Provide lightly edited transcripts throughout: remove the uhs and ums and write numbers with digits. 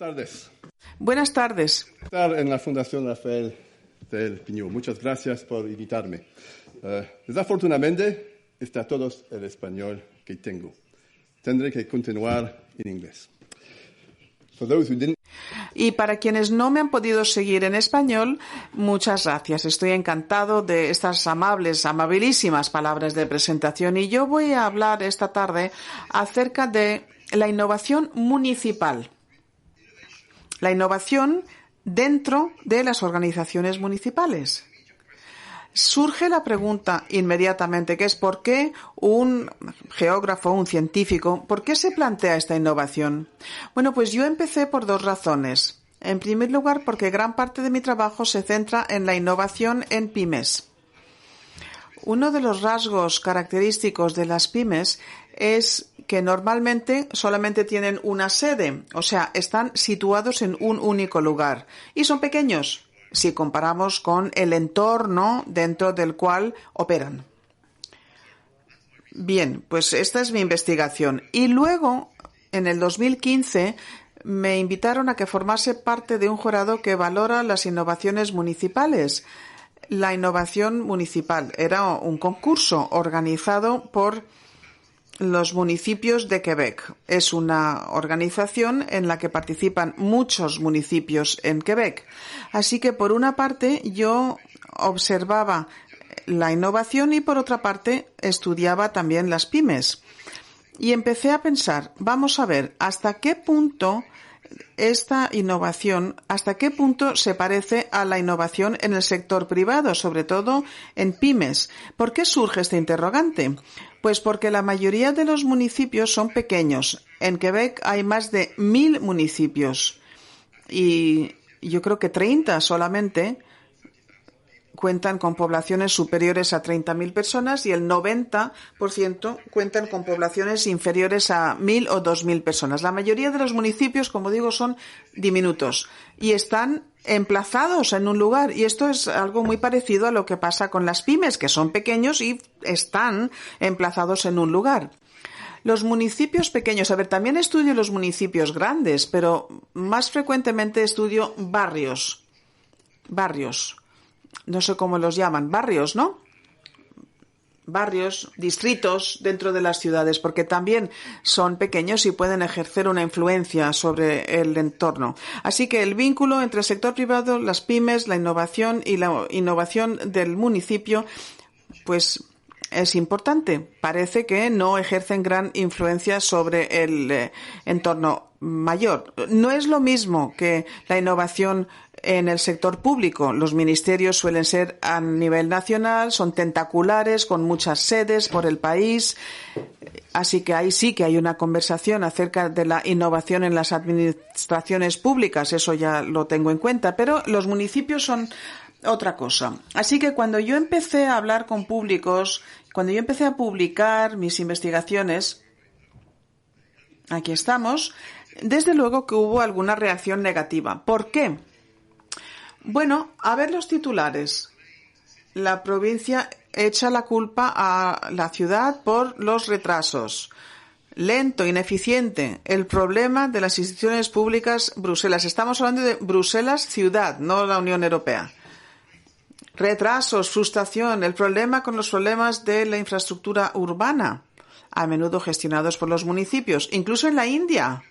Tardes. Buenas tardes. Estar en la Fundación Rafael del Piño. Muchas gracias por invitarme. Desafortunadamente, está todo el español que tengo. Tendré que continuar en inglés. Y para quienes no me han podido seguir en español, muchas gracias. Estoy encantado de estas amabilísimas palabras de presentación. Y yo voy a hablar esta tarde acerca de la innovación municipal. La innovación dentro de las organizaciones municipales. Surge la pregunta inmediatamente, que es ¿por qué un geógrafo, un científico, por qué se plantea esta innovación? Bueno, pues yo empecé por dos razones. En primer lugar, porque gran parte de mi trabajo se centra en la innovación en pymes. Uno de los rasgos característicos de las pymes es que normalmente solamente tienen una sede, o sea, están situados en un único lugar y son pequeños si comparamos con el entorno dentro del cual operan. Bien, pues esta es mi investigación. Y luego, en el 2015, me invitaron a que formase parte de un jurado que valora las innovaciones municipales. La innovación municipal era un concurso organizado por los municipios de Quebec. Es una organización en la que participan muchos municipios en Quebec. Así que, por una parte, yo observaba la innovación y, por otra parte, estudiaba también las pymes. Y empecé a pensar, vamos a ver, ¿hasta qué punto esta innovación, hasta qué punto se parece a la innovación en el sector privado, sobre todo en pymes? ¿Por qué surge este interrogante? Pues porque la mayoría de los municipios son pequeños. En Quebec hay más de 1.000 municipios y yo creo que 30 solamente cuentan con poblaciones superiores a 30.000 personas y el 90% cuentan con poblaciones inferiores a 1.000 o 2.000 personas. La mayoría de los municipios, como digo, son diminutos y están emplazados en un lugar. Y esto es algo muy parecido a lo que pasa con las pymes, que son pequeños y están emplazados en un lugar. Los municipios pequeños, a ver, también estudio los municipios grandes, pero más frecuentemente estudio barrios. No sé cómo los llaman, barrios, ¿no? Barrios, distritos dentro de las ciudades, porque también son pequeños y pueden ejercer una influencia sobre el entorno. Así que el vínculo entre el sector privado, las pymes, la innovación y la innovación del municipio, pues es importante. Parece que no ejercen gran influencia sobre el entorno mayor. No es lo mismo que la innovación en el sector público. Los ministerios suelen ser a nivel nacional, son tentaculares, con muchas sedes por el país. Así que ahí sí que hay una conversación acerca de la innovación en las administraciones públicas. Eso ya lo tengo en cuenta. Pero los municipios son otra cosa. Así que cuando yo empecé a hablar con públicos, cuando yo empecé a publicar mis investigaciones, aquí estamos, desde luego que hubo alguna reacción negativa. ¿Por qué? Bueno, a ver los titulares. La provincia echa la culpa a la ciudad por los retrasos. Lento, ineficiente. El problema de las instituciones públicas Bruselas. Estamos hablando de Bruselas ciudad, no la Unión Europea. Retrasos, frustración, el problema con los problemas de la infraestructura urbana, a menudo gestionados por los municipios, incluso en la India.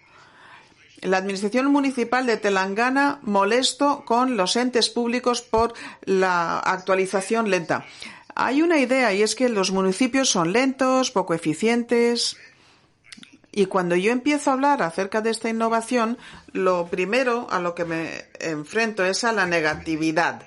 La administración municipal de Telangana molesto con los entes públicos por la actualización lenta. Hay una idea y es que los municipios son lentos, poco eficientes. Y cuando yo empiezo a hablar acerca de esta innovación, lo primero a lo que me enfrento es a la negatividad.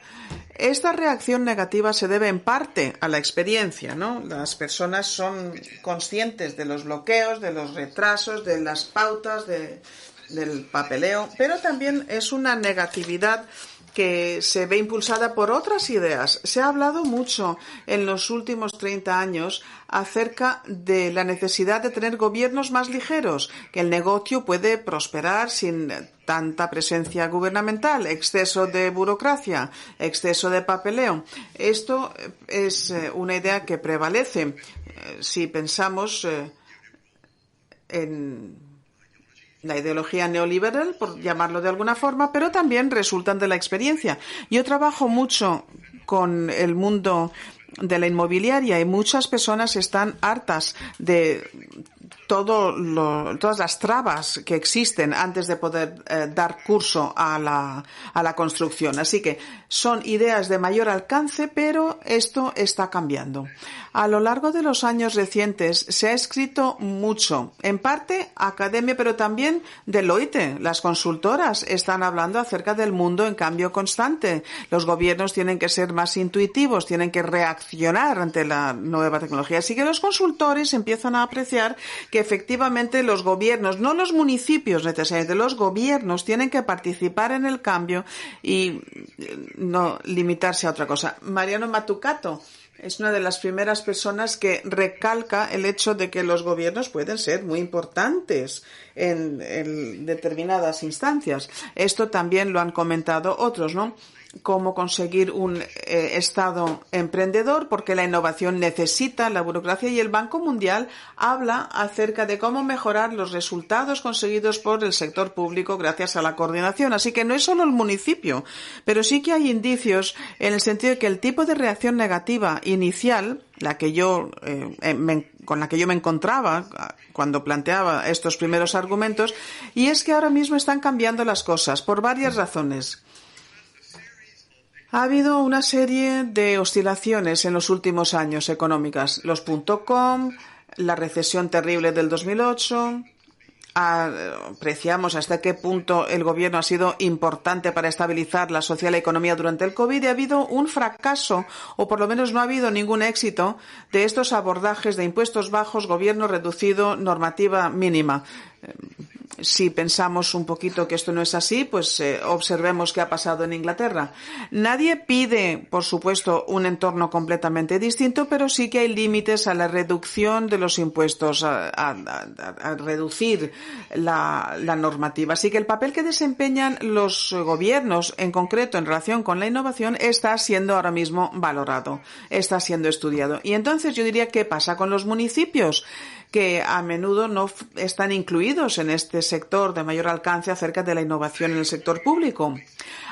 Esta reacción negativa se debe en parte a la experiencia, ¿no? Las personas son conscientes de los bloqueos, de los retrasos, de las pautas, del papeleo, pero también es una negatividad que se ve impulsada por otras ideas. Se ha hablado mucho en los últimos 30 años acerca de la necesidad de tener gobiernos más ligeros, que el negocio puede prosperar sin tanta presencia gubernamental, exceso de burocracia, exceso de papeleo. Esto es una idea que prevalece si pensamos en la ideología neoliberal, por llamarlo de alguna forma, pero también resultan de la experiencia. Yo trabajo mucho con el mundo de la inmobiliaria y muchas personas están hartas de todas las trabas que existen antes de poder dar curso a la construcción. Así que son ideas de mayor alcance, pero esto está cambiando. A lo largo de los años recientes se ha escrito mucho, en parte academia, pero también Deloitte. Las consultoras están hablando acerca del mundo en cambio constante. Los gobiernos tienen que ser más intuitivos, tienen que reaccionar ante la nueva tecnología. Así que los consultores empiezan a apreciar que efectivamente los gobiernos, no los municipios necesariamente, los gobiernos tienen que participar en el cambio y no limitarse a otra cosa. Mariano Mazzucato es una de las primeras personas que recalca el hecho de que los gobiernos pueden ser muy importantes en determinadas instancias. Esto también lo han comentado otros, ¿no? Cómo conseguir un Estado emprendedor, porque la innovación necesita la burocracia, y el Banco Mundial habla acerca de cómo mejorar los resultados conseguidos por el sector público gracias a la coordinación. Así que no es solo el municipio, pero sí que hay indicios en el sentido de que el tipo de reacción negativa inicial, con la que yo me encontraba cuando planteaba estos primeros argumentos, y es que ahora mismo están cambiando las cosas por varias razones. Ha habido una serie de oscilaciones en los últimos años económicas. Los .com, la recesión terrible del 2008. Apreciamos hasta qué punto el gobierno ha sido importante para estabilizar la sociedad y la economía durante el COVID, y ha habido un fracaso, o por lo menos no ha habido ningún éxito, de estos abordajes de impuestos bajos, gobierno reducido, normativa mínima. Si pensamos un poquito que esto no es así, pues observemos qué ha pasado en Inglaterra. Nadie pide, por supuesto, un entorno completamente distinto, pero sí que hay límites a la reducción de los impuestos, a reducir la normativa. Así que el papel que desempeñan los gobiernos, en concreto en relación con la innovación, está siendo ahora mismo valorado, está siendo estudiado. Y entonces yo diría, ¿qué pasa con los municipios?, que a menudo no están incluidos en este sector de mayor alcance acerca de la innovación en el sector público.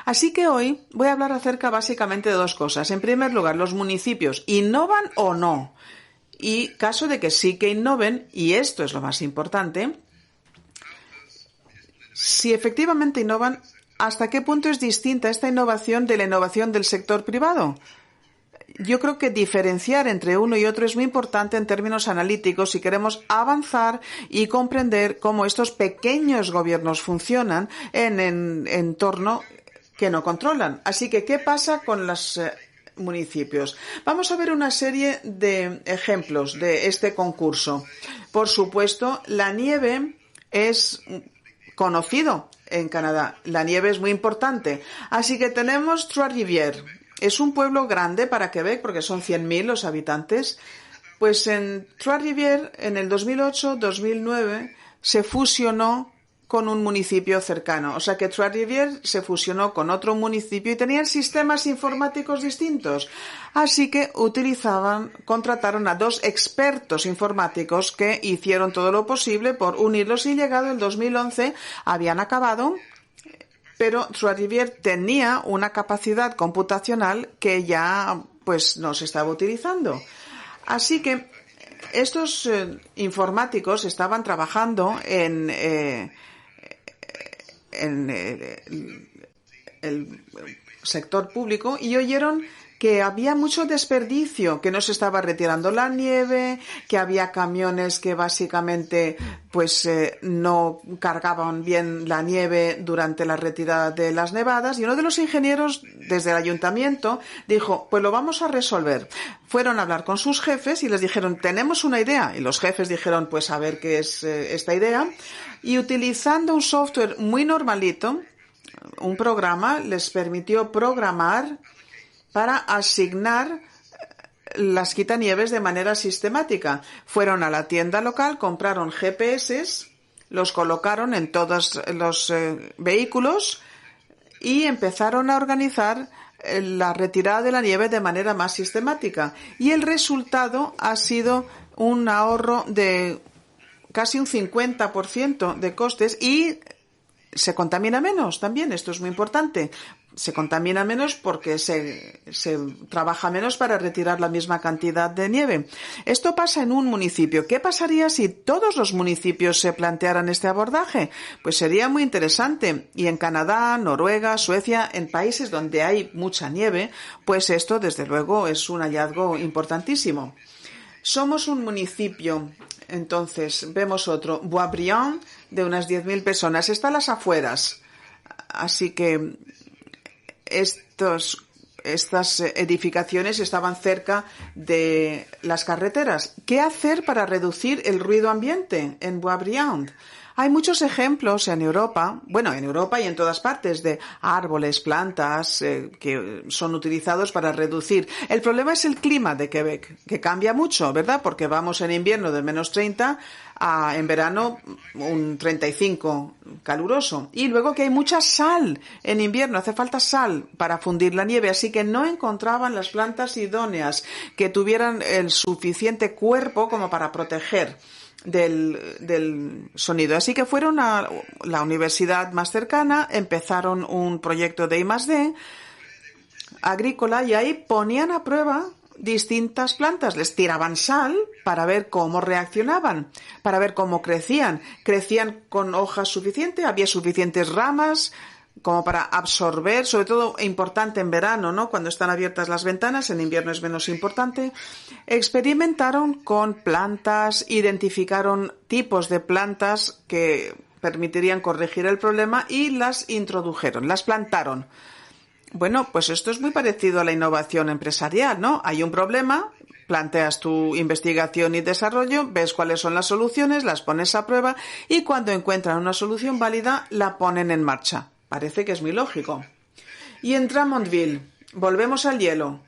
Así que hoy voy a hablar acerca básicamente de dos cosas. En primer lugar, ¿los municipios innovan o no? Y caso de que sí que innoven, y esto es lo más importante, si efectivamente innovan, ¿hasta qué punto es distinta esta innovación de la innovación del sector privado? Yo creo que diferenciar entre uno y otro es muy importante en términos analíticos si queremos avanzar y comprender cómo estos pequeños gobiernos funcionan en entorno que no controlan. Así que, ¿qué pasa con los municipios? Vamos a ver una serie de ejemplos de este concurso. Por supuesto, la nieve es conocido en Canadá. La nieve es muy importante. Así que tenemos Trois-Rivières. Es un pueblo grande para Quebec porque son 100.000 los habitantes. Pues en Trois-Rivières, en el 2008-2009, se fusionó con un municipio cercano. O sea que Trois-Rivières se fusionó con otro municipio y tenían sistemas informáticos distintos. Así que contrataron a 2 expertos informáticos que hicieron todo lo posible por unirlos, y llegado el 2011 habían acabado. Pero Trois-Rivières tenía una capacidad computacional que ya pues no se estaba utilizando. Así que estos informáticos estaban trabajando en el sector público y oyeron que había mucho desperdicio, que no se estaba retirando la nieve, que había camiones que básicamente pues no cargaban bien la nieve durante la retirada de las nevadas, y uno de los ingenieros desde el ayuntamiento dijo, pues lo vamos a resolver. Fueron a hablar con sus jefes y les dijeron, tenemos una idea, y los jefes dijeron, pues a ver qué es esta idea, y utilizando un software muy normalito, un programa les permitió programar para asignar las quitanieves de manera sistemática. Fueron a la tienda local, compraron GPS, los colocaron en todos los vehículos y empezaron a organizar la retirada de la nieve de manera más sistemática. Y el resultado ha sido un ahorro de casi un 50% de costes y se contamina menos también. Esto es muy importante. Se contamina menos porque se trabaja menos para retirar la misma cantidad de nieve. Esto pasa en un municipio. ¿Qué pasaría si todos los municipios se plantearan este abordaje? Pues sería muy interesante. Y en Canadá, Noruega, Suecia, en países donde hay mucha nieve, pues esto desde luego es un hallazgo importantísimo. Somos un municipio, entonces vemos otro, Boisbriand, de unas 10.000 personas. Está a las afueras. Así que estas edificaciones estaban cerca de las carreteras. ¿Qué hacer para reducir el ruido ambiente en Boisbriand? Hay muchos ejemplos en Europa y en todas partes, de árboles, plantas que son utilizados para reducir. El problema es el clima de Quebec, que cambia mucho, ¿verdad? Porque vamos en invierno de menos 30 a en verano un 35 caluroso. Y luego que hay mucha sal en invierno, hace falta sal para fundir la nieve, así que no encontraban las plantas idóneas que tuvieran el suficiente cuerpo como para proteger del sonido. Así que fueron a la universidad más cercana, empezaron un proyecto de I+D agrícola y ahí ponían a prueba distintas plantas, les tiraban sal para ver cómo reaccionaban, para ver cómo crecían. Crecían con hojas suficientes, había suficientes ramas como para absorber, sobre todo importante en verano, ¿no? Cuando están abiertas las ventanas, en invierno es menos importante. Experimentaron con plantas, identificaron tipos de plantas que permitirían corregir el problema y las introdujeron, las plantaron. Bueno, pues esto es muy parecido a la innovación empresarial, ¿no? Hay un problema, planteas tu investigación y desarrollo, ves cuáles son las soluciones, las pones a prueba y cuando encuentran una solución válida, la ponen en marcha. Parece que es muy lógico. Y en Drummondville, volvemos al hielo.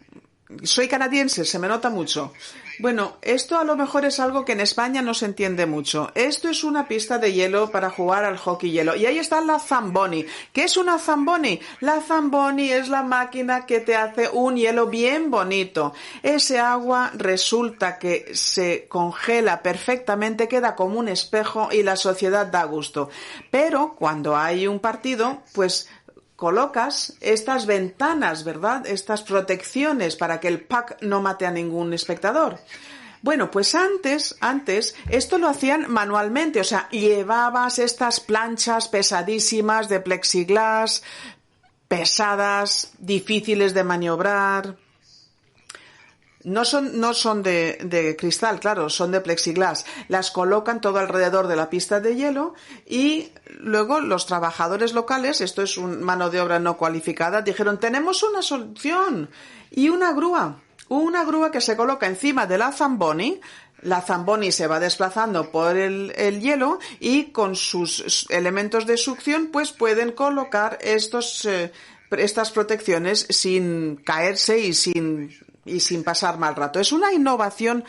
Soy canadiense, se me nota mucho. Bueno, esto a lo mejor es algo que en España no se entiende mucho. Esto es una pista de hielo para jugar al hockey hielo. Y ahí está la Zamboni. ¿Qué es una Zamboni? La Zamboni es la máquina que te hace un hielo bien bonito. Ese agua resulta que se congela perfectamente, queda como un espejo y la sociedad da gusto. Pero cuando hay un partido, pues colocas estas ventanas, ¿verdad? Estas protecciones para que el puck no mate a ningún espectador. Bueno, pues antes esto lo hacían manualmente, o sea, llevabas estas planchas pesadísimas de plexiglas, pesadas, difíciles de maniobrar. No son de cristal, claro, son de plexiglas. Las colocan todo alrededor de la pista de hielo y luego los trabajadores locales, esto es una mano de obra no cualificada, dijeron, tenemos una solución y una grúa que se coloca encima de la Zamboni. La Zamboni se va desplazando por el hielo y con sus elementos de succión pues pueden colocar estas protecciones sin caerse y sin pasar mal rato. Es una innovación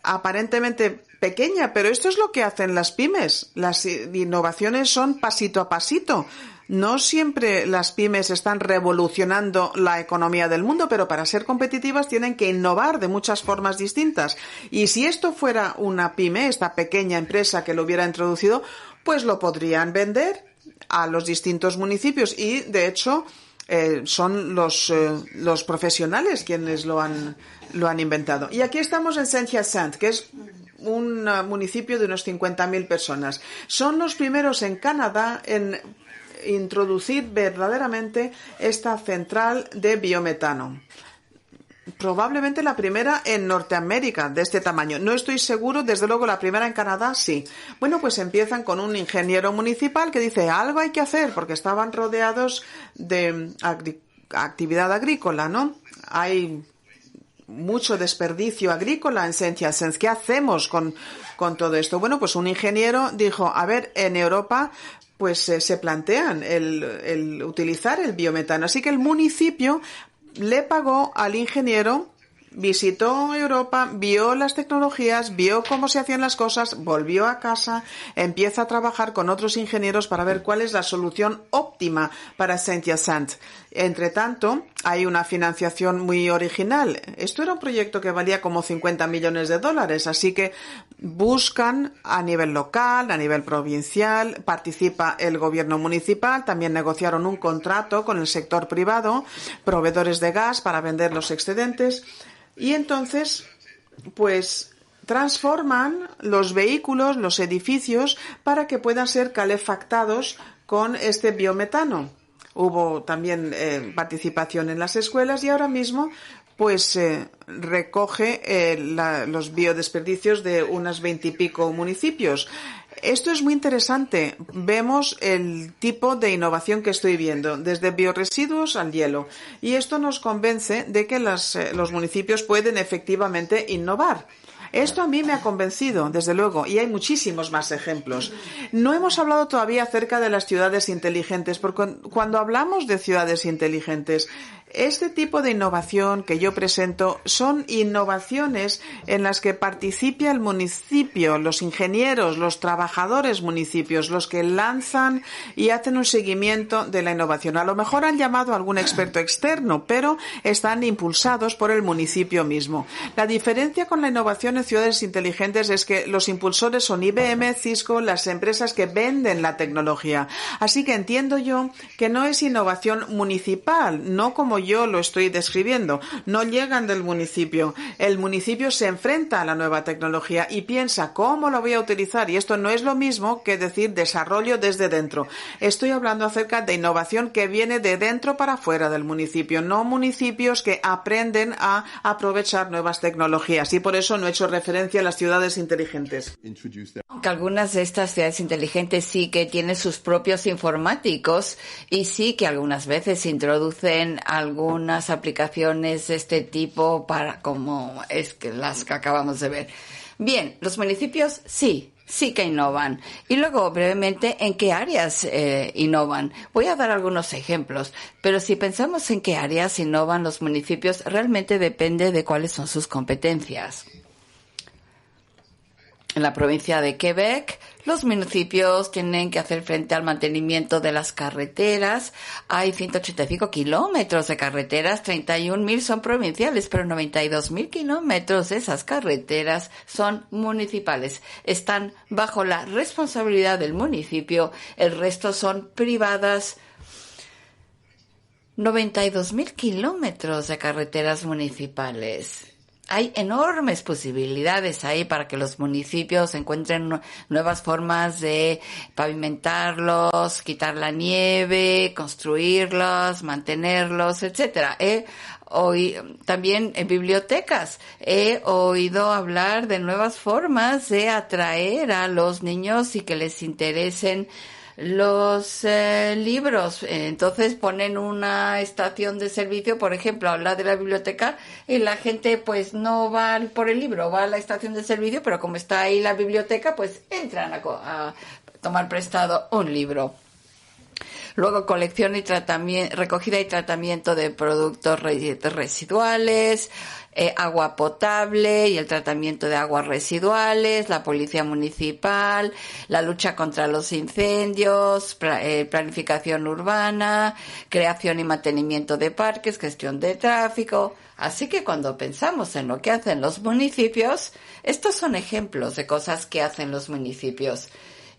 aparentemente pequeña, pero esto es lo que hacen las pymes. Las innovaciones son pasito a pasito. No siempre las pymes están revolucionando la economía del mundo, pero para ser competitivas tienen que innovar de muchas formas distintas. Y si esto fuera una pyme, esta pequeña empresa que lo hubiera introducido, pues lo podrían vender a los distintos municipios y, de hecho, son los profesionales quienes lo han inventado. Y aquí estamos en Saint-Hyacinthe, que es un municipio de unos 50.000 personas. Son los primeros en Canadá en introducir verdaderamente esta central de biometano. Probablemente la primera en Norteamérica de este tamaño. No estoy seguro, desde luego la primera en Canadá sí. Bueno, pues empiezan con un ingeniero municipal que dice algo hay que hacer porque estaban rodeados de actividad agrícola, ¿no? Hay mucho desperdicio agrícola en Saint-Hyacinthe. ¿Qué hacemos con todo esto? Bueno, pues un ingeniero dijo, a ver, en Europa pues se plantean el utilizar el biometano. Así que el municipio le pagó al ingeniero visitó Europa, vio las tecnologías, vio cómo se hacían las cosas, volvió a casa, empieza a trabajar con otros ingenieros para ver cuál es la solución óptima para Saint-Hyacinthe. Entre tanto, hay una financiación muy original. Esto era un proyecto que valía como 50 millones de dólares, así que buscan a nivel local, a nivel provincial, participa el gobierno municipal, también negociaron un contrato con el sector privado, proveedores de gas para vender los excedentes, y entonces, pues, transforman los vehículos, los edificios, para que puedan ser calefactados con este biometano. Hubo también participación en las escuelas y ahora mismo pues recoge los biodesperdicios de unas 20 y pico municipios. Esto es muy interesante. Vemos el tipo de innovación que estoy viendo, desde bioresiduos al hielo. Y esto nos convence de que los municipios pueden efectivamente innovar. Esto a mí me ha convencido, desde luego, y hay muchísimos más ejemplos. No hemos hablado todavía acerca de las ciudades inteligentes, porque cuando hablamos de ciudades inteligentes, este tipo de innovación que yo presento son innovaciones en las que participa el municipio, los ingenieros, los trabajadores municipios, los que lanzan y hacen un seguimiento de la innovación. A lo mejor han llamado a algún experto externo, pero están impulsados por el municipio mismo. La diferencia con la innovación en ciudades inteligentes es que los impulsores son IBM, Cisco, las empresas que venden la tecnología. Así que entiendo yo que no es innovación municipal, no como yo lo estoy describiendo. No llegan del municipio. El municipio se enfrenta a la nueva tecnología y piensa cómo lo voy a utilizar. Y esto no es lo mismo que decir desarrollo desde dentro. Estoy hablando acerca de innovación que viene de dentro para fuera del municipio, no municipios que aprenden a aprovechar nuevas tecnologías. Y por eso no he hecho referencia a las ciudades inteligentes. Aunque algunas de estas ciudades inteligentes sí que tienen sus propios informáticos y sí que algunas veces introducen algunas aplicaciones de este tipo para como es que las que acabamos de ver. Bien, los municipios sí que innovan. Y luego, brevemente, ¿en qué áreas innovan? Voy a dar algunos ejemplos, pero si pensamos en qué áreas innovan los municipios, realmente depende de cuáles son sus competencias. En la provincia de Quebec, los municipios tienen que hacer frente al mantenimiento de las carreteras. Hay 185 kilómetros de carreteras, 31.000 son provinciales, pero 92.000 kilómetros de esas carreteras son municipales. Están bajo la responsabilidad del municipio, el resto son privadas. 92.000 kilómetros de carreteras municipales. Hay enormes posibilidades ahí para que los municipios encuentren nuevas formas de pavimentarlos, quitar la nieve, construirlos, mantenerlos, etcétera. Hoy también en bibliotecas he oído hablar de nuevas formas de atraer a los niños y que les interesen los libros. Entonces ponen una estación de servicio, por ejemplo, al lado de la biblioteca, y la gente pues no va por el libro, va a la estación de servicio, pero como está ahí la biblioteca, pues entran a tomar prestado un libro. Luego, colección y recogida y tratamiento de productos residuales, agua potable y el tratamiento de aguas residuales, la policía municipal, la lucha contra los incendios, planificación urbana, creación y mantenimiento de parques, gestión de tráfico. Así que cuando pensamos en lo que hacen los municipios, estos son ejemplos de cosas que hacen los municipios.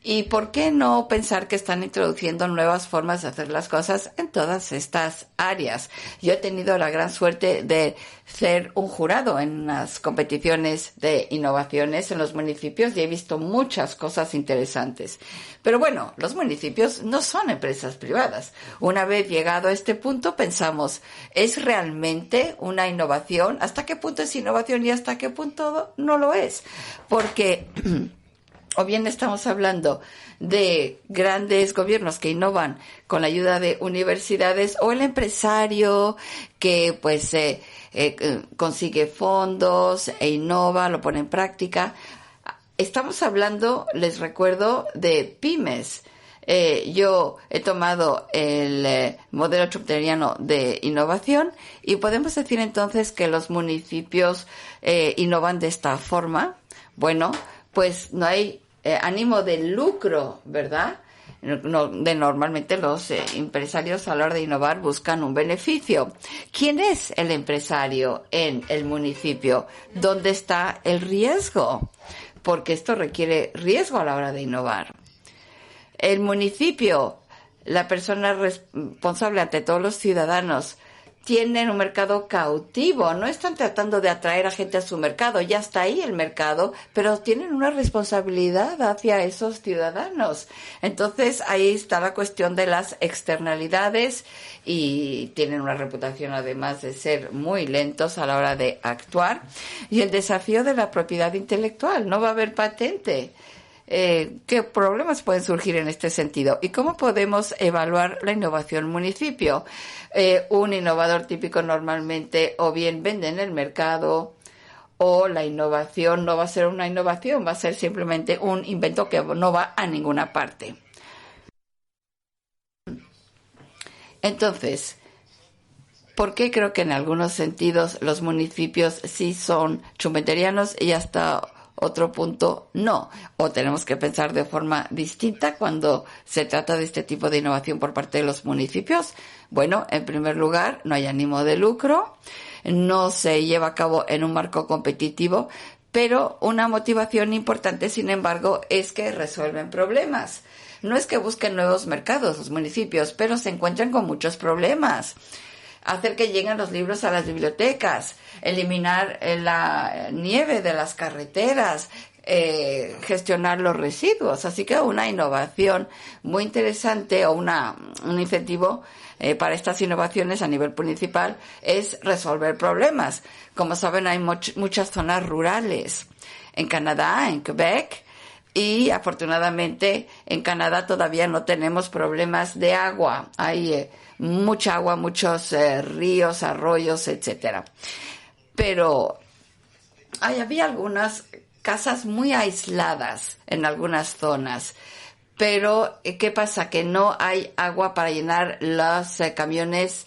¿Y por qué no pensar que están introduciendo nuevas formas de hacer las cosas en todas estas áreas? Yo he tenido la gran suerte de ser un jurado en las competiciones de innovaciones en los municipios y he visto muchas cosas interesantes. Pero bueno, los municipios no son empresas privadas. Una vez llegado a este punto pensamos, ¿es realmente una innovación? ¿Hasta qué punto es innovación y hasta qué punto no lo es? Porque o bien estamos hablando de grandes gobiernos que innovan con la ayuda de universidades o el empresario que pues consigue fondos e innova, lo pone en práctica. Estamos hablando, les recuerdo, de pymes. Yo he tomado el modelo schumpeteriano de innovación y podemos decir entonces que los municipios innovan de esta forma. Bueno, pues no hay ánimo de lucro, ¿verdad? Normalmente los empresarios a la hora de innovar buscan un beneficio. ¿Quién es el empresario en el municipio? ¿Dónde está el riesgo? Porque esto requiere riesgo a la hora de innovar. El municipio, la persona responsable ante todos los ciudadanos, tienen un mercado cautivo, no están tratando de atraer a gente a su mercado, ya está ahí el mercado, pero tienen una responsabilidad hacia esos ciudadanos. Entonces ahí está la cuestión de las externalidades y tienen una reputación además de ser muy lentos a la hora de actuar. Y el desafío de la propiedad intelectual, no va a haber patente. ¿Qué problemas pueden surgir en este sentido? ¿Y cómo podemos evaluar la innovación municipio? Un innovador típico normalmente o bien vende en el mercado o la innovación no va a ser una innovación, va a ser simplemente un invento que no va a ninguna parte. Entonces, ¿por qué creo que en algunos sentidos los municipios sí son schumpeterianos y hasta otro punto no? O tenemos que pensar de forma distinta cuando se trata de este tipo de innovación por parte de los municipios. Bueno, en primer lugar, no hay ánimo de lucro, no se lleva a cabo en un marco competitivo, pero una motivación importante, sin embargo, es que resuelven problemas. No es que busquen nuevos mercados los municipios, pero se encuentran con muchos problemas. Hacer que lleguen los libros a las bibliotecas, eliminar la nieve de las carreteras, gestionar los residuos. Así que una innovación muy interesante o un incentivo para estas innovaciones a nivel municipal es resolver problemas. Como saben, hay muchas zonas rurales en Canadá, en Quebec, y afortunadamente en Canadá todavía no tenemos problemas de agua. Hay mucha agua, muchos ríos, arroyos, etcétera. Pero había algunas casas muy aisladas en algunas zonas. Pero, ¿qué pasa? Que no hay agua para llenar los camiones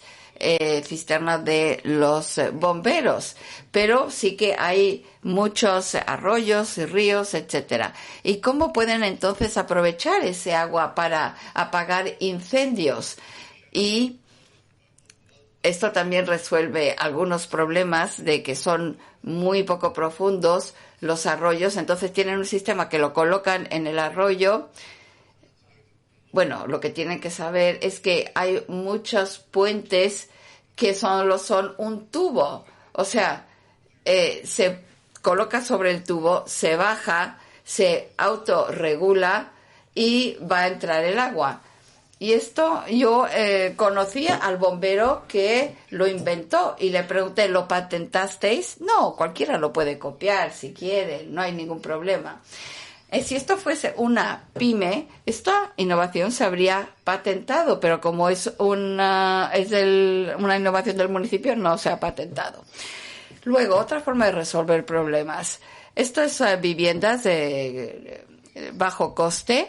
cisternas de los bomberos. Pero sí que hay muchos arroyos y ríos, etcétera. ¿Y cómo pueden entonces aprovechar ese agua para apagar incendios? Y esto también resuelve algunos problemas de que son muy poco profundos los arroyos. Entonces tienen un sistema que lo colocan en el arroyo. Bueno, lo que tienen que saber es que hay muchos puentes que solo son un tubo. O sea, se coloca sobre el tubo, se baja, se autorregula y va a entrar el agua. Y esto yo conocía al bombero que lo inventó y le pregunté, ¿lo patentasteis? No, cualquiera lo puede copiar si quiere, no hay ningún problema. Si esto fuese una pyme, esta innovación se habría patentado, pero como es una innovación del municipio, no se ha patentado. Luego, otra forma de resolver problemas. Esto es viviendas de bajo coste,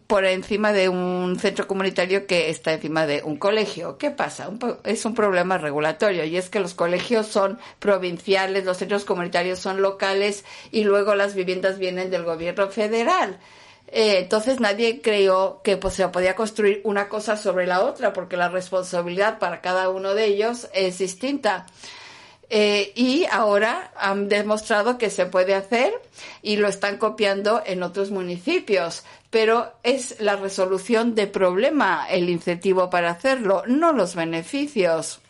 por encima de un centro comunitario que está encima de un colegio. ¿Qué pasa? Es un problema regulatorio y es que los colegios son provinciales, los centros comunitarios son locales y luego las viviendas vienen del gobierno federal. Entonces nadie creyó que se podía construir una cosa sobre la otra porque la responsabilidad para cada uno de ellos es distinta. Y ahora han demostrado que se puede hacer y lo están copiando en otros municipios. Pero es la resolución de problema el incentivo para hacerlo, no los beneficios.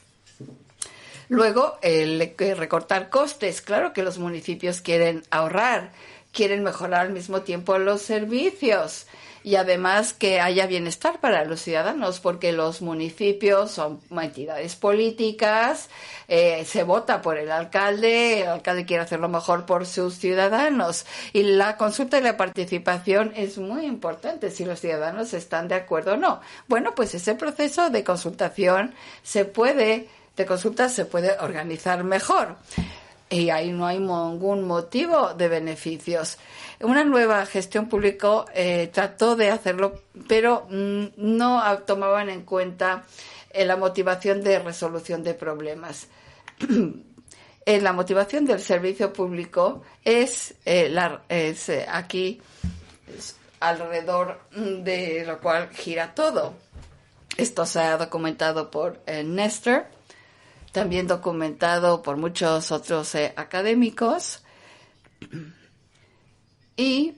Luego, recortar costes. Claro que los municipios quieren ahorrar, quieren mejorar al mismo tiempo los servicios y además que haya bienestar para los ciudadanos, porque los municipios son entidades políticas, se vota por el alcalde quiere hacer lo mejor por sus ciudadanos y la consulta y la participación es muy importante si los ciudadanos están de acuerdo o no. Bueno, pues ese proceso de consulta se puede organizar mejor. y ahí no hay ningún motivo de beneficios. Una nueva gestión pública trató de hacerlo, pero no tomaban en cuenta la motivación de resolución de problemas. La motivación del servicio público es aquí alrededor de lo cual gira todo. Esto se ha documentado por Nestor, también documentado por muchos otros académicos. Y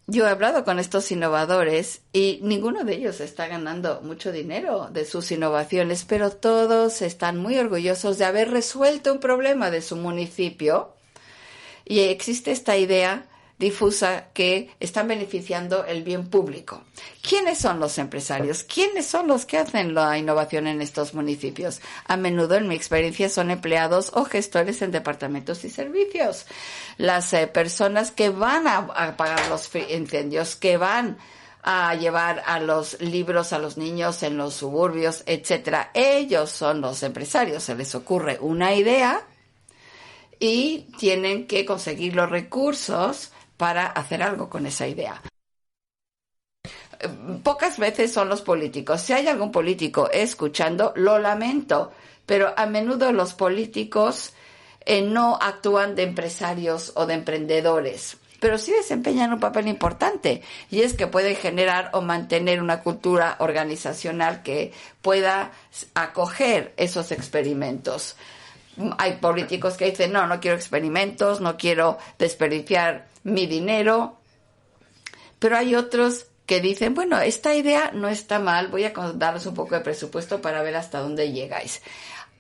yo he hablado con estos innovadores y ninguno de ellos está ganando mucho dinero de sus innovaciones, pero todos están muy orgullosos de haber resuelto un problema de su municipio. Y existe esta idea difusa que están beneficiando el bien público. ¿Quiénes son los empresarios? ¿Quiénes son los que hacen la innovación en estos municipios? A menudo, en mi experiencia, son empleados o gestores en departamentos y servicios. Las personas que van a apagar los incendios, que van a llevar a los libros a los niños en los suburbios, etcétera. Ellos son los empresarios. Se les ocurre una idea y tienen que conseguir los recursos para hacer algo con esa idea. Pocas veces son los políticos. Si hay algún político escuchando, lo lamento, pero a menudo los políticos no actúan de empresarios o de emprendedores, pero sí desempeñan un papel importante, y es que pueden generar o mantener una cultura organizacional que pueda acoger esos experimentos. Hay políticos que dicen, no quiero experimentos, no quiero desperdiciar mi dinero, pero hay otros que dicen, bueno, esta idea no está mal, voy a daros un poco de presupuesto para ver hasta dónde llegáis.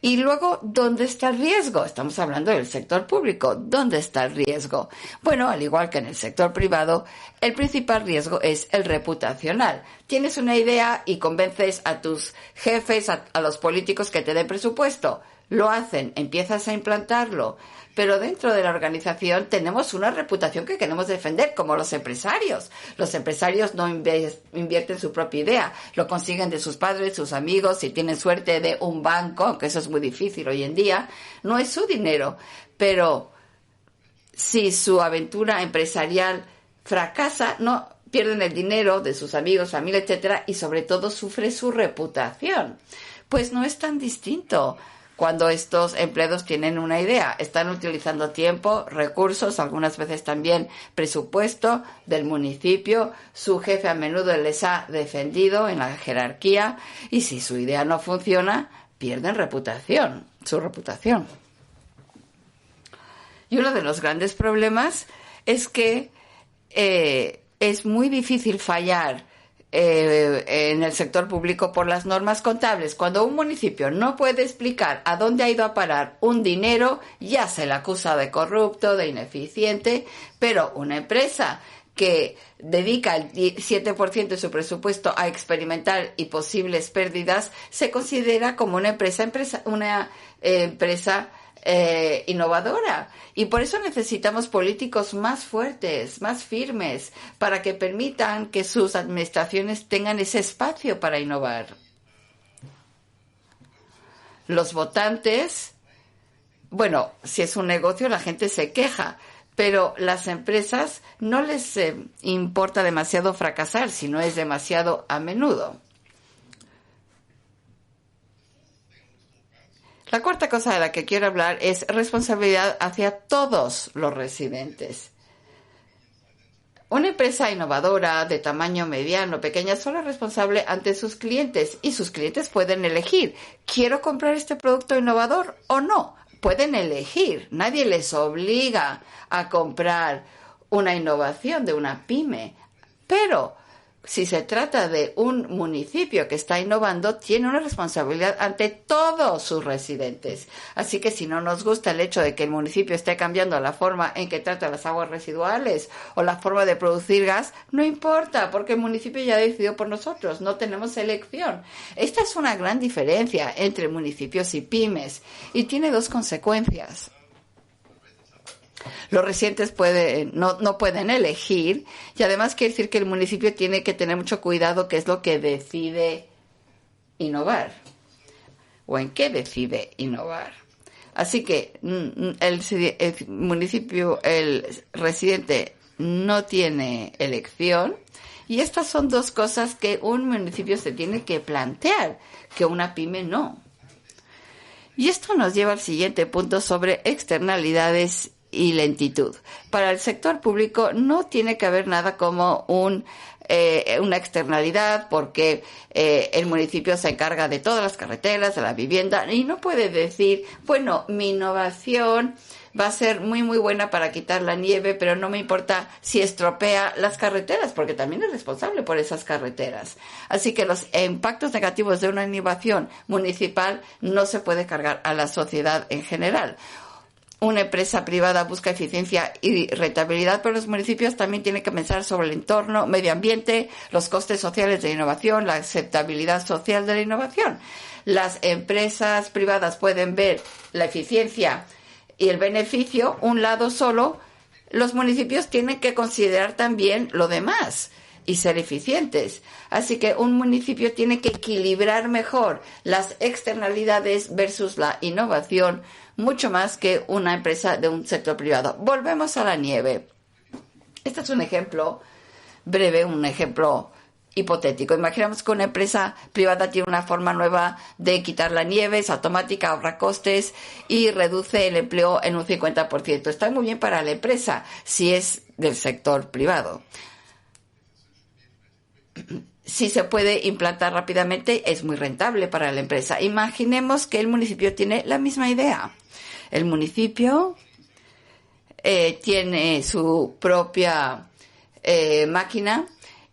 Y luego, ¿dónde está el riesgo? Estamos hablando del sector público. ¿Dónde está el riesgo? Bueno, al igual que en el sector privado, el principal riesgo es el reputacional. Tienes una idea y convences a tus jefes, a los políticos que te den presupuesto. Lo hacen, empiezas a implantarlo, pero dentro de la organización tenemos una reputación que queremos defender, como los empresarios. Los empresarios no invierten su propia idea, lo consiguen de sus padres, sus amigos, si tienen suerte de un banco, aunque eso es muy difícil hoy en día, no es su dinero. Pero si su aventura empresarial fracasa, no pierden el dinero de sus amigos, familia, etcétera, y sobre todo sufre su reputación. Pues no es tan distinto. Cuando estos empleados tienen una idea, están utilizando tiempo, recursos, algunas veces también presupuesto del municipio, su jefe a menudo les ha defendido en la jerarquía, y si su idea no funciona, pierden su reputación. Y uno de los grandes problemas es que es muy difícil fallar en el sector público por las normas contables. Cuando un municipio no puede explicar a dónde ha ido a parar un dinero, ya se le acusa de corrupto, de ineficiente, pero una empresa que dedica el 7% de su presupuesto a experimentar y posibles pérdidas se considera como una empresa innovadora, y por eso necesitamos políticos más fuertes, más firmes, para que permitan que sus administraciones tengan ese espacio para innovar. Los votantes, bueno, si es un negocio la gente se queja, pero las empresas no les importa demasiado fracasar si no es demasiado a menudo. La cuarta cosa de la que quiero hablar es responsabilidad hacia todos los residentes. Una empresa innovadora de tamaño mediano, pequeña, solo es responsable ante sus clientes, y sus clientes pueden elegir, ¿quiero comprar este producto innovador o no? Pueden elegir, nadie les obliga a comprar una innovación de una pyme, pero si se trata de un municipio que está innovando, tiene una responsabilidad ante todos sus residentes. Así que si no nos gusta el hecho de que el municipio esté cambiando la forma en que trata las aguas residuales o la forma de producir gas, no importa, porque el municipio ya decidió por nosotros, no tenemos elección. Esta es una gran diferencia entre municipios y pymes, y tiene dos consecuencias. Los residentes no pueden elegir, y además quiere decir que el municipio tiene que tener mucho cuidado qué es lo que decide innovar o en qué decide innovar. Así que el municipio, el residente no tiene elección. Y estas son dos cosas que un municipio se tiene que plantear, que una pyme no. Y esto nos lleva al siguiente punto sobre externalidades y lentitud. Para el sector público no tiene que haber nada como una externalidad porque el municipio se encarga de todas las carreteras, de la vivienda, y no puede decir, bueno, mi innovación va a ser muy muy buena para quitar la nieve, pero no me importa si estropea las carreteras, porque también es responsable por esas carreteras. Así que los impactos negativos de una innovación municipal no se puede cargar a la sociedad en general. Una empresa privada busca eficiencia y rentabilidad, pero los municipios también tienen que pensar sobre el entorno, medio ambiente, los costes sociales de la innovación, la aceptabilidad social de la innovación. Las empresas privadas pueden ver la eficiencia y el beneficio, un lado solo. Los municipios tienen que considerar también lo demás y ser eficientes. Así que un municipio tiene que equilibrar mejor las externalidades versus la innovación, mucho más que una empresa de un sector privado. Volvemos a la nieve. Este es un ejemplo breve, un ejemplo hipotético. Imaginamos que una empresa privada tiene una forma nueva de quitar la nieve, es automática, ahorra costes y reduce el empleo en un 50%. Está muy bien para la empresa si es del sector privado. Si se puede implantar rápidamente, es muy rentable para la empresa. Imaginemos que el municipio tiene la misma idea. El municipio tiene su propia máquina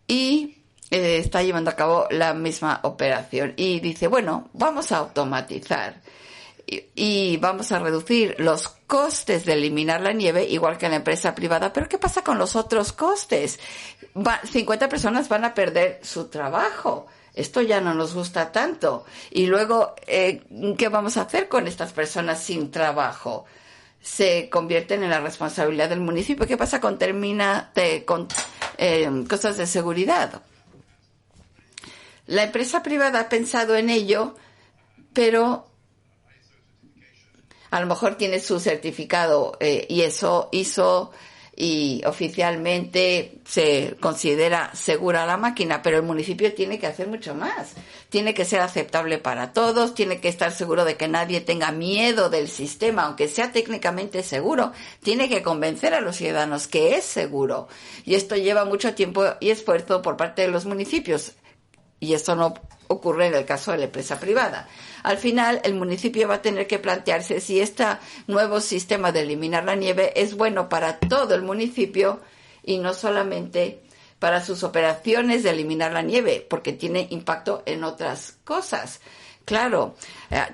y está llevando a cabo la misma operación. Y dice, bueno, vamos a automatizar y vamos a reducir los costes de eliminar la nieve, igual que en la empresa privada. Pero ¿qué pasa con los otros costes? 50 personas van a perder su trabajo. Esto ya no nos gusta tanto. Y luego, ¿qué vamos a hacer con estas personas sin trabajo? Se convierten en la responsabilidad del municipio. ¿Qué pasa con cosas de seguridad? La empresa privada ha pensado en ello, pero a lo mejor tiene su certificado y eso ISO y oficialmente se considera segura la máquina, pero el municipio tiene que hacer mucho más. Tiene que ser aceptable para todos, tiene que estar seguro de que nadie tenga miedo del sistema, aunque sea técnicamente seguro. Tiene que convencer a los ciudadanos que es seguro. Y esto lleva mucho tiempo y esfuerzo por parte de los municipios. Y esto no ocurre en el caso de la empresa privada. Al final, el municipio va a tener que plantearse si este nuevo sistema de eliminar la nieve es bueno para todo el municipio y no solamente para sus operaciones de eliminar la nieve, porque tiene impacto en otras cosas. Claro,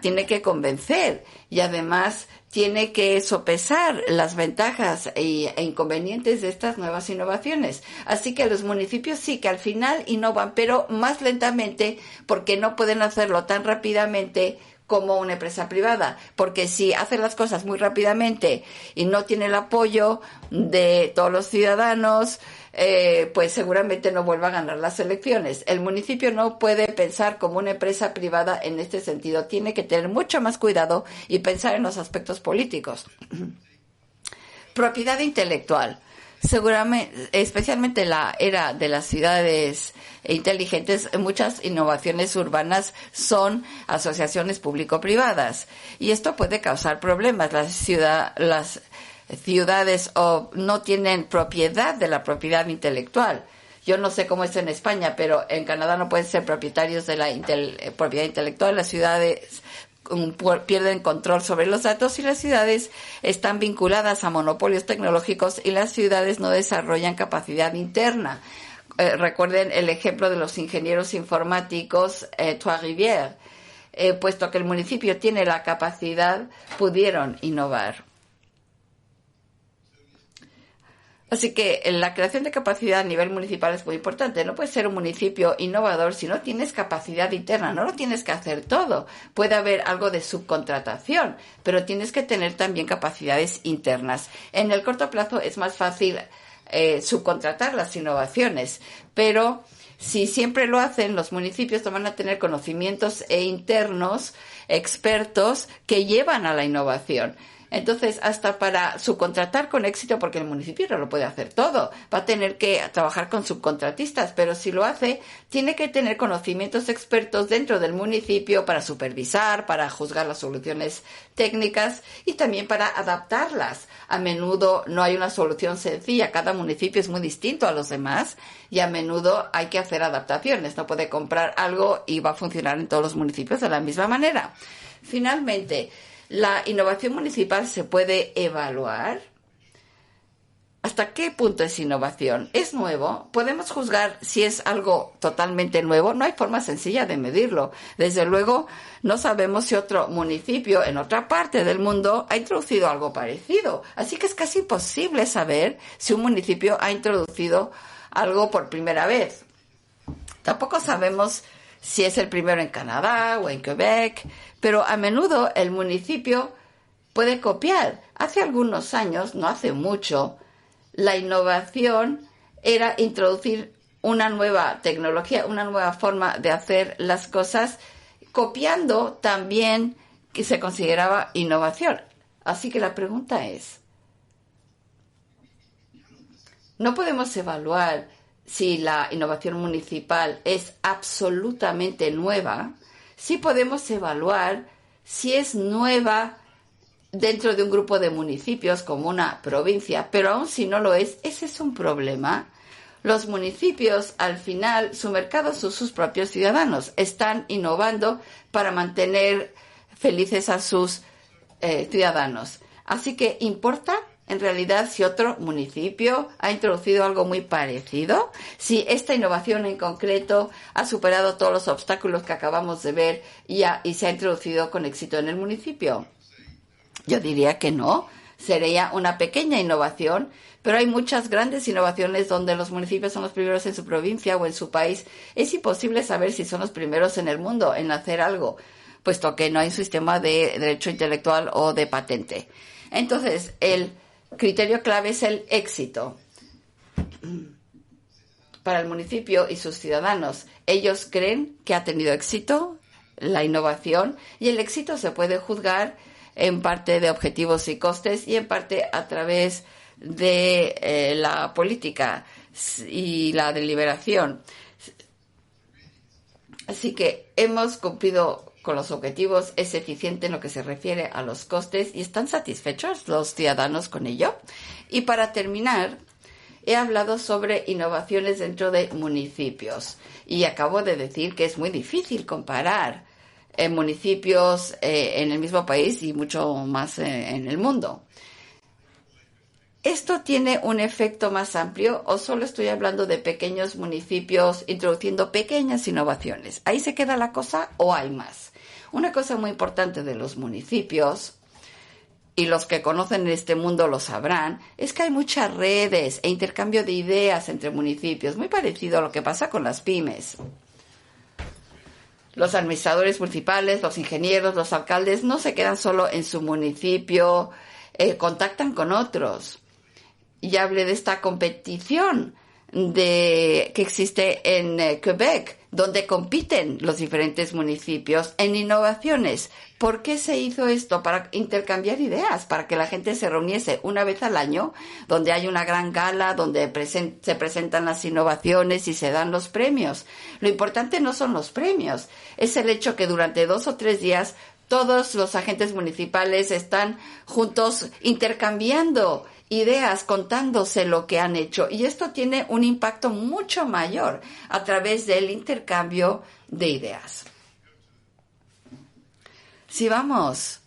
tiene que convencer y además tiene que sopesar las ventajas e inconvenientes de estas nuevas innovaciones. Así que los municipios sí que al final innovan, pero más lentamente porque no pueden hacerlo tan rápidamente como una empresa privada. Porque si hacen las cosas muy rápidamente y no tiene el apoyo de todos los ciudadanos, pues seguramente no vuelva a ganar las elecciones. El municipio no puede pensar como una empresa privada en este sentido. Tiene que tener mucho más cuidado y pensar en los aspectos políticos. Propiedad intelectual. Seguramente, especialmente en la era de las ciudades inteligentes, muchas innovaciones urbanas son asociaciones público-privadas. Y esto puede causar problemas. Las ciudades no tienen propiedad de la propiedad intelectual. Yo no sé cómo es en España, pero en Canadá no pueden ser propietarios de la propiedad intelectual. Las ciudades pierden control sobre los datos y las ciudades están vinculadas a monopolios tecnológicos y las ciudades no desarrollan capacidad interna. Recuerden el ejemplo de los ingenieros informáticos Trois-Rivières. Puesto que el municipio tiene la capacidad, pudieron innovar. Así que la creación de capacidad a nivel municipal es muy importante. No puedes ser un municipio innovador si no tienes capacidad interna. No lo tienes que hacer todo. Puede haber algo de subcontratación, pero tienes que tener también capacidades internas. En el corto plazo es más fácil subcontratar las innovaciones, pero Si siempre lo hacen, los municipios van a tener conocimientos internos, expertos, que llevan a la innovación. Entonces, hasta para subcontratar con éxito, porque el municipio no lo puede hacer todo, va a tener que trabajar con subcontratistas, pero si lo hace, tiene que tener conocimientos expertos dentro del municipio para supervisar, para juzgar las soluciones técnicas y también para adaptarlas. A menudo no hay una solución sencilla, cada municipio es muy distinto a los demás y a menudo hay que hacer adaptaciones. No puede comprar algo y va a funcionar en todos los municipios de la misma manera. Finalmente, ¿la innovación municipal se puede evaluar? ¿Hasta qué punto es innovación? ¿Es nuevo? ¿Podemos juzgar si es algo totalmente nuevo? No hay forma sencilla de medirlo. Desde luego, no sabemos si otro municipio en otra parte del mundo ha introducido algo parecido. Así que es casi imposible saber si un municipio ha introducido algo por primera vez. Tampoco sabemos si es el primero en Canadá o en Quebec, pero a menudo el municipio puede copiar. Hace algunos años, no hace mucho, la innovación era introducir una nueva tecnología, una nueva forma de hacer las cosas, copiando también que se consideraba innovación. Así que la pregunta es, no podemos evaluar si la innovación municipal es absolutamente nueva. Sí podemos evaluar si es nueva dentro de un grupo de municipios como una provincia, pero aun si no lo es, ese es un problema. Los municipios, al final, su mercado son sus propios ciudadanos. Están innovando para mantener felices a sus ciudadanos. Así que importa, en realidad, si otro municipio ha introducido algo muy parecido, si esta innovación en concreto ha superado todos los obstáculos que acabamos de ver y se ha introducido con éxito en el municipio. Yo diría que no, sería una pequeña innovación, pero hay muchas grandes innovaciones donde los municipios son los primeros en su provincia o en su país. Es imposible saber si son los primeros en el mundo en hacer algo, puesto que no hay un sistema de derecho intelectual o de patente. Entonces, el criterio clave es el éxito para el municipio y sus ciudadanos. Ellos creen que ha tenido éxito la innovación y el éxito se puede juzgar en parte de objetivos y costes y en parte a través de la política y la deliberación. Así que hemos cumplido con los objetivos, es eficiente en lo que se refiere a los costes y están satisfechos los ciudadanos con ello. Y para terminar, he hablado sobre innovaciones dentro de municipios y acabo de decir que es muy difícil comparar municipios en el mismo país y mucho más en el mundo. ¿Esto tiene un efecto más amplio o solo estoy hablando de pequeños municipios introduciendo pequeñas innovaciones? ¿Ahí se queda la cosa o hay más? Una cosa muy importante de los municipios, y los que conocen este mundo lo sabrán, es que hay muchas redes e intercambio de ideas entre municipios, muy parecido a lo que pasa con las pymes. Los administradores municipales, los ingenieros, los alcaldes no se quedan solo en su municipio, contactan con otros. Ya hablé de esta competición que existe en Quebec, donde compiten los diferentes municipios en innovaciones. ¿Por qué se hizo esto? Para intercambiar ideas, para que la gente se reuniese una vez al año, donde hay una gran gala, donde se presentan las innovaciones y se dan los premios. Lo importante no son los premios, es el hecho que durante 2 o 3 días todos los agentes municipales están juntos intercambiando ideas, contándose lo que han hecho. Y esto tiene un impacto mucho mayor a través del intercambio de ideas. Si vamos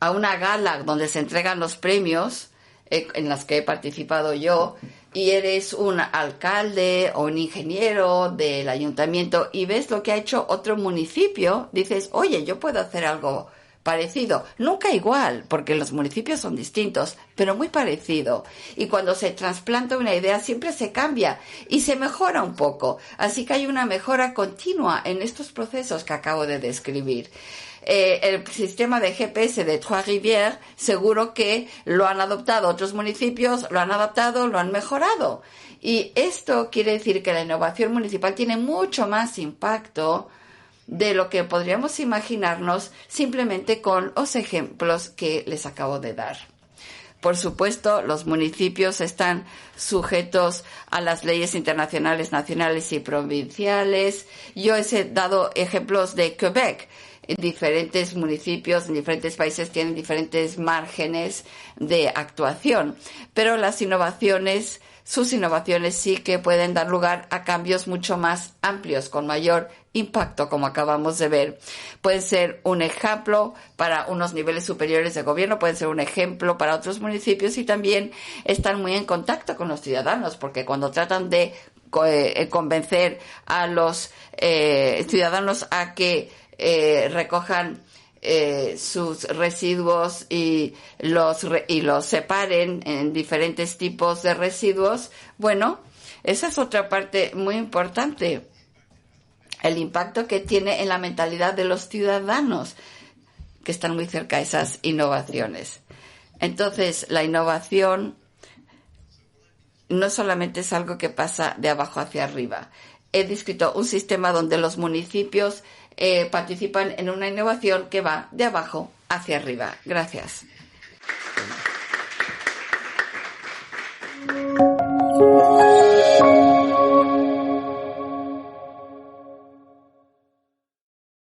a una gala donde se entregan los premios, en las que he participado yo, y eres un alcalde o un ingeniero del ayuntamiento y ves lo que ha hecho otro municipio, dices, oye, yo puedo hacer algo parecido. Nunca igual, porque los municipios son distintos, pero muy parecido. Y cuando se trasplanta una idea siempre se cambia y se mejora un poco. Así que hay una mejora continua en estos procesos que acabo de describir. el sistema de GPS de Trois-Rivières, seguro que lo han adoptado otros municipios, lo han adaptado, lo han mejorado. Y esto quiere decir que la innovación municipal tiene mucho más impacto de lo que podríamos imaginarnos simplemente con los ejemplos que les acabo de dar. Por supuesto, los municipios están sujetos a las leyes internacionales, nacionales y provinciales. Yo he dado ejemplos de Quebec. Diferentes municipios en diferentes países tienen diferentes márgenes de actuación, pero sus innovaciones sí que pueden dar lugar a cambios mucho más amplios, con mayor impacto, como acabamos de ver. Pueden ser un ejemplo para unos niveles superiores de gobierno, pueden ser un ejemplo para otros municipios y también están muy en contacto con los ciudadanos, porque cuando tratan de convencer a los ciudadanos a que recojan sus residuos y los separen en diferentes tipos de residuos, bueno, esa es otra parte muy importante, el impacto que tiene en la mentalidad de los ciudadanos que están muy cerca de esas innovaciones. Entonces, la innovación no solamente es algo que pasa de abajo hacia arriba. He descrito un sistema donde los municipios participan en una innovación que va de abajo hacia arriba. Gracias.